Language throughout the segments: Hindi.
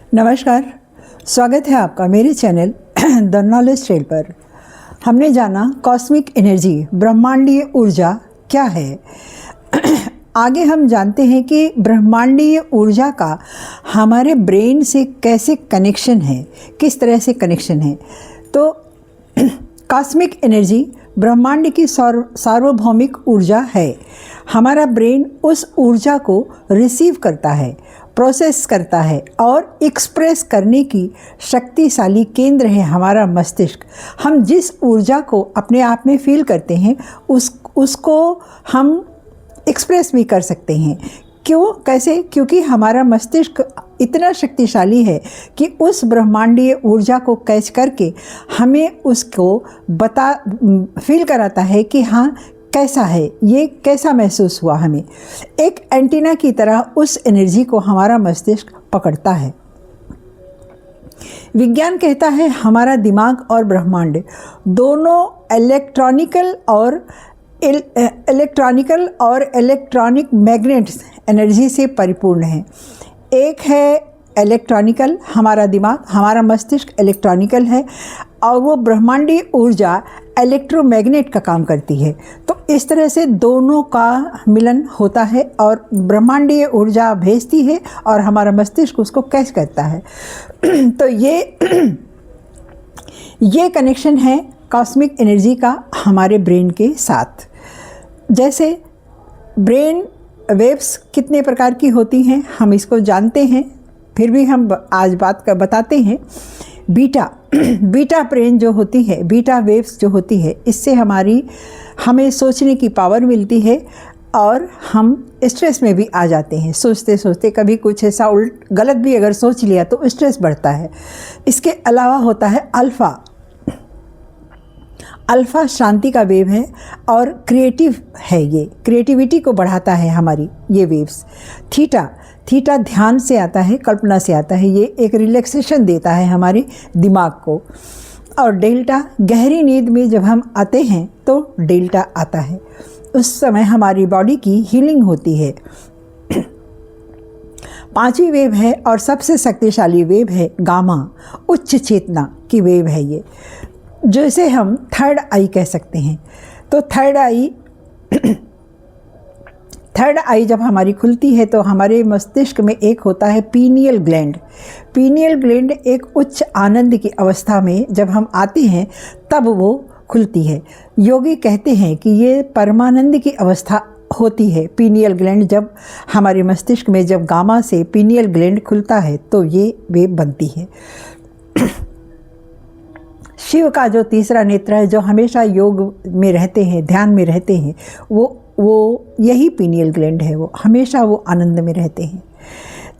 नमस्कार, स्वागत है आपका मेरे चैनल द नॉलेज ट्रेल पर। हमने जाना कॉस्मिक एनर्जी, ब्रह्मांडीय ऊर्जा क्या है। आगे हम जानते हैं कि ब्रह्मांडीय ऊर्जा का हमारे ब्रेन से कैसे कनेक्शन है, किस तरह से कनेक्शन है। तो कॉस्मिक एनर्जी ब्रह्मांड की सार्वभौमिक ऊर्जा है। हमारा ब्रेन उस ऊर्जा को रिसीव करता है, प्रोसेस करता है और एक्सप्रेस करने की शक्तिशाली केंद्र है हमारा मस्तिष्क। हम जिस ऊर्जा को अपने आप में फील करते हैं उसको हम एक्सप्रेस भी कर सकते हैं। क्यों, कैसे? क्योंकि हमारा मस्तिष्क इतना शक्तिशाली है कि उस ब्रह्मांडीय ऊर्जा को कैच करके हमें उसको फील कराता है कि हाँ कैसा है, ये कैसा महसूस हुआ। हमें एक एंटीना की तरह उस एनर्जी को हमारा मस्तिष्क पकड़ता है। विज्ञान कहता है हमारा दिमाग और ब्रह्मांड दोनों इलेक्ट्रॉनिकल और इलेक्ट्रॉनिक मैग्नेट्स एनर्जी से परिपूर्ण है। एक है इलेक्ट्रॉनिकल, हमारा दिमाग, हमारा मस्तिष्क इलेक्ट्रॉनिकल है और वो ब्रह्मांडीय ऊर्जा इलेक्ट्रोमैग्नेट का काम करती है। तो इस तरह से दोनों का मिलन होता है और ब्रह्मांडीय ऊर्जा भेजती है और हमारा मस्तिष्क उसको कैच करता है। तो ये कनेक्शन है कॉस्मिक एनर्जी का हमारे ब्रेन के साथ। जैसे ब्रेन वेव्स कितने प्रकार की होती हैं हम इसको जानते हैं, फिर भी हम आज बताते हैं। बीटा ब्रेन जो होती है, बीटा वेव्स जो होती है, इससे हमें सोचने की पावर मिलती है और हम स्ट्रेस में भी आ जाते हैं। सोचते सोचते कभी कुछ ऐसा गलत भी अगर सोच लिया तो स्ट्रेस बढ़ता है। इसके अलावा होता है अल्फ़ा शांति का वेव है और क्रिएटिव है, ये क्रिएटिविटी को बढ़ाता है हमारी ये वेव्स। थीटा ध्यान से आता है, कल्पना से आता है, ये एक रिलैक्सेशन देता है हमारे दिमाग को। और डेल्टा, गहरी नींद में जब हम आते हैं तो डेल्टा आता है, उस समय हमारी बॉडी की हीलिंग होती है। पांचवी वेव है और सबसे शक्तिशाली वेव है गामा, उच्च चेतना की वेव है ये, जैसे हम थर्ड आई कह सकते हैं। तो थर्ड आई जब हमारी खुलती है तो हमारे मस्तिष्क में एक होता है पीनियल ग्लैंड एक उच्च आनंद की अवस्था में जब हम आते हैं तब वो खुलती है। योगी कहते हैं कि ये परमानंद की अवस्था होती है। पीनियल ग्लैंड जब हमारे मस्तिष्क में जब गामा से पीनियल ग्लैंड खुलता है तो ये वेव बनती है। शिव का जो तीसरा नेत्र है, जो हमेशा योग में रहते हैं, ध्यान में रहते हैं, वो यही पीनियल ग्लैंड है। वो हमेशा वो आनंद में रहते हैं।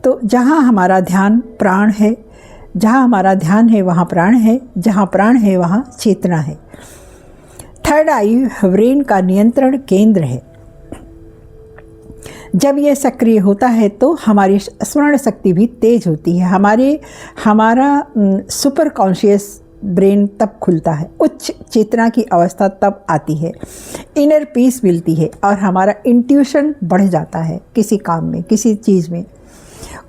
तो जहाँ हमारा ध्यान प्राण है, जहाँ हमारा ध्यान है वहाँ प्राण है, जहाँ प्राण है वहाँ चेतना है। थर्ड आई ब्रेन का नियंत्रण केंद्र है। जब ये सक्रिय होता है तो हमारी स्मरण शक्ति भी तेज होती है। हमारा सुपर कॉन्शियस ब्रेन तब खुलता है, उच्च चेतना की अवस्था तब आती है, इनर पीस मिलती है और हमारा इंट्यूशन बढ़ जाता है किसी काम में, किसी चीज़ में।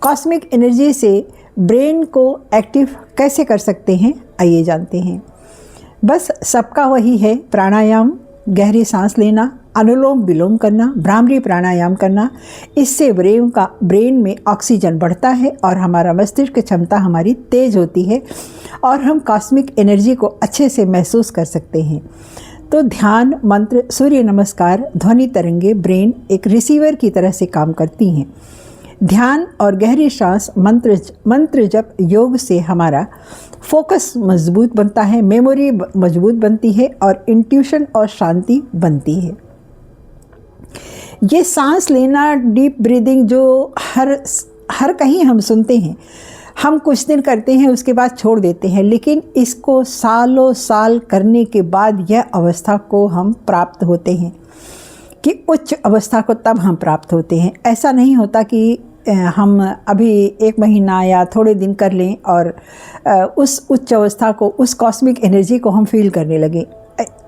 कॉस्मिक एनर्जी से ब्रेन को एक्टिव कैसे कर सकते हैं, आइए जानते हैं। बस सबका वही है, प्राणायाम, गहरी सांस लेना, अनुलोम विलोम करना, भ्रामरी प्राणायाम करना। इससे ब्रेन में ऑक्सीजन बढ़ता है और हमारा मस्तिष्क क्षमता हमारी तेज होती है और हम कॉस्मिक एनर्जी को अच्छे से महसूस कर सकते हैं। तो ध्यान, मंत्र, सूर्य नमस्कार, ध्वनि तरंगे ब्रेन एक रिसीवर की तरह से काम करती हैं। ध्यान और गहरी सांस, मंत्र जप, योग से हमारा फोकस मजबूत बनता है, मेमोरी मजबूत बनती है और इंट्यूशन और शांति बनती है। ये सांस लेना, डीप ब्रीदिंग जो हर कहीं हम सुनते हैं, हम कुछ दिन करते हैं उसके बाद छोड़ देते हैं, लेकिन इसको सालों साल करने के बाद यह अवस्था को हम प्राप्त होते हैं कि उच्च अवस्था को तब हम प्राप्त होते हैं। ऐसा नहीं होता कि हम अभी 1 महीना या थोड़े दिन कर लें और उस उच्च अवस्था को, उस कॉस्मिक एनर्जी को हम फील करने लगे।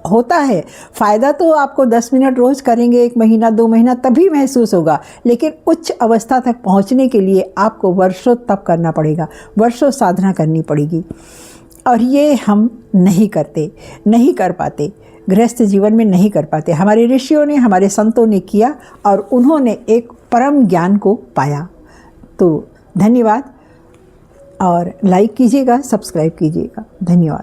होता है। फ़ायदा तो आपको 10 मिनट रोज़ करेंगे, 1 महीना 2 महीना तभी महसूस होगा, लेकिन उच्च अवस्था तक पहुंचने के लिए आपको वर्षों तप करना पड़ेगा, वर्षों साधना करनी पड़ेगी। और ये हम नहीं करते, नहीं कर पाते, गृहस्थ जीवन में नहीं कर पाते। हमारे ऋषियों ने, हमारे संतों ने किया और उन्होंने एक परम ज्ञान को पाया। तो धन्यवाद, और लाइक कीजिएगा, सब्सक्राइब कीजिएगा। धन्यवाद।